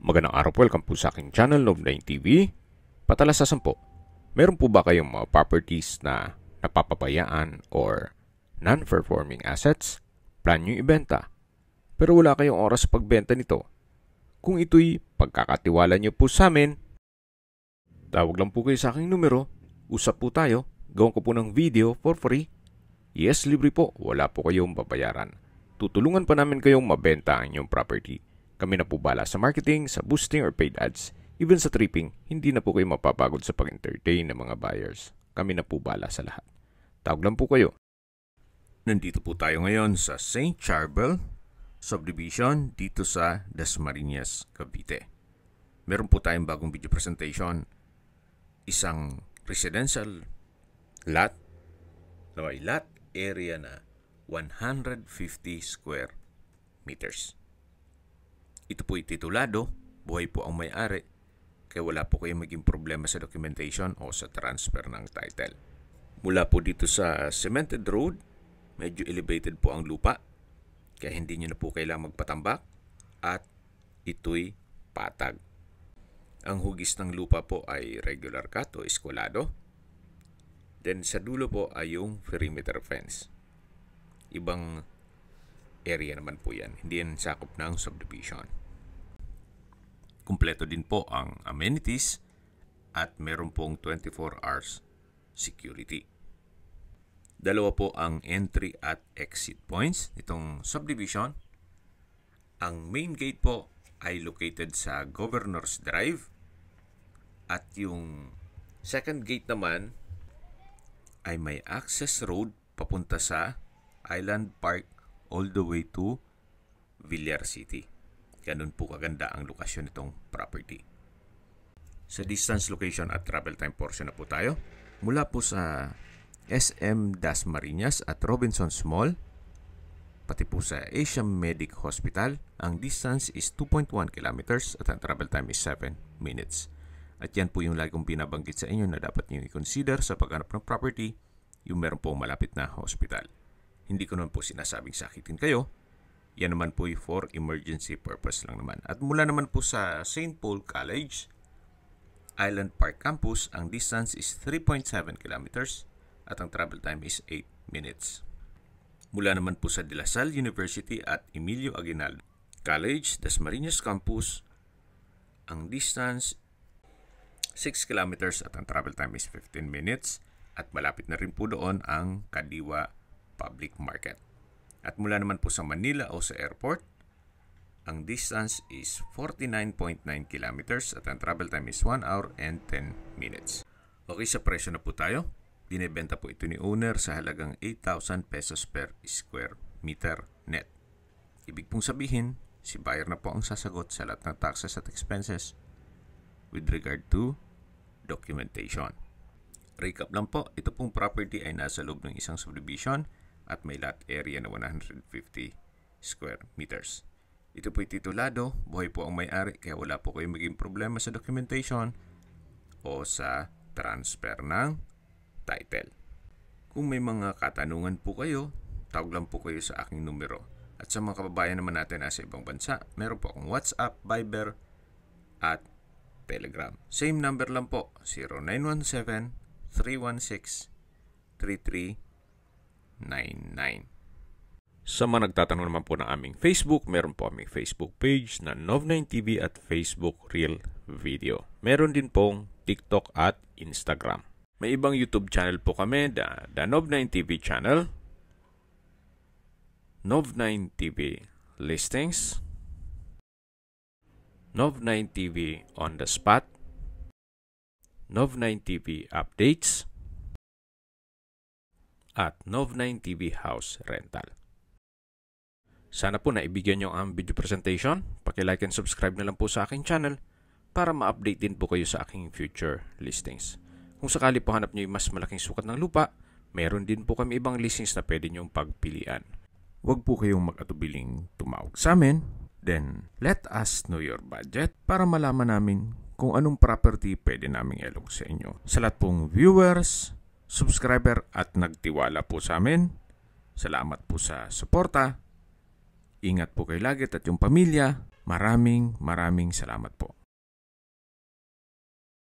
Magandang araw po, welcome po sa aking channel, Nov9 TV. Patalasasan po, meron po ba kayong mga properties na napapabayaan or non-performing assets? Plan nyo ibenta, pero wala kayong oras sa pagbenta nito. Kung ito'y pagkakatiwala nyo po sa amin, tawag lang po kayo sa aking numero, usap po tayo, gawin ko po ng video for free. Yes, libre po, wala po kayong babayaran. Tutulungan pa namin kayong mabenta ang inyong property. Kami na po bala sa marketing, sa boosting or paid ads. Even sa tripping, hindi na po kayo mapapagod sa pag-entertain ng mga buyers. Kami na po bala sa lahat. Tawag lang po kayo. Nandito po tayo ngayon sa St. Charbel Subdivision dito sa Dasmariñas, Cavite. Meron po tayong bagong video presentation. Isang residential lot. Lot area na 150 square meters. Ito po'y titulado, buhay po ang may-ari, kaya wala po kayong maging problema sa documentation o sa transfer ng title. Mula po dito sa cemented road, medyo elevated po ang lupa, kaya hindi nyo na po kailangang magpatambak at ito'y patag. Ang hugis ng lupa po ay regular cut o eskwalado. Then sa dulo po ay yung perimeter fence. Ibang area naman po yan, hindi yan sakop ng subdivision. Kumpleto din po ang amenities at meron pong 24 hours security. Dalawa po ang entry at exit points nitong subdivision. Ang main gate po ay located sa Governor's Drive at yung second gate naman ay may access road papunta sa Island Park all the way to Villar City. Ganun po kaganda ang lokasyon nitong property. Sa distance, location at travel time portion na po tayo. Mula po sa SM Dasmariñas at Robinsons Mall, pati po sa Asian Medic Hospital, ang distance is 2.1 kilometers at ang travel time is 7 minutes. At yan po yung lagi kong binabanggit sa inyo na dapat nyo i-consider sa paghanap ng property, yung meron po malapit na hospital. Hindi ko naman po sinasabing sakitin kayo. Yan naman po for emergency purpose lang naman. At mula naman po sa St. Paul College, Island Park Campus, ang distance is 3.7 kilometers at ang travel time is 8 minutes. Mula naman po sa De La Salle University at Emilio Aguinaldo College, Dasmariñas Campus, ang distance 6 kilometers at ang travel time is 15 minutes at malapit na rin po doon ang Kadiwa Public Market. At mula naman po sa Manila o sa airport, ang distance is 49.9 kilometers at ang travel time is 1 hour and 10 minutes. Okay, sa presyo na po tayo. Binibenta po ito ni owner sa halagang 8,000 pesos per square meter net. Ibig pong sabihin, si buyer na po ang sasagot sa lahat ng taxes at expenses with regard to documentation. Recap lang po, ito pong property ay nasa loob ng isang subdivision at may lot area na 150 square meters. Ito po'y titulado, buhay po ang may-ari kaya wala po kayong maging problema sa documentation o sa transfer ng title. Kung may mga katanungan po kayo, tawag lang po kayo sa aking numero. At sa mga kababayan naman natin nasa ibang bansa, meron po akong WhatsApp, Viber at Telegram. Same number lang po, 0917-316-3399. Sa mga nagtatanong naman po ng aming Facebook, meron po aming Facebook page na Nov9 TV at Facebook Real Video. Meron din pong TikTok at Instagram. May ibang YouTube channel po kami, the Nov9 TV channel, Nov9 TV Listings, Nov9 TV On The Spot, Nov9 TV Updates, at Nov9 TV House Rental. Sana po naibigyan nyo ang video presentation. Paki-like and subscribe na lang po sa aking channel para ma-update din po kayo sa aking future listings. Kung sakali po hanap nyo yung mas malaking sukat ng lupa, meron din po kami ibang listings na pwede nyong pagpilian. Huwag po kayong mag-atubiling tumawag sa amin. Then, let us know your budget para malaman namin kung anong property pwede naming ilog sa inyo. Sa lahat pong viewers, subscriber at nagtiwala po sa amin, salamat po sa suporta. Ingat po kayo lagi at yung pamilya. Maraming salamat po.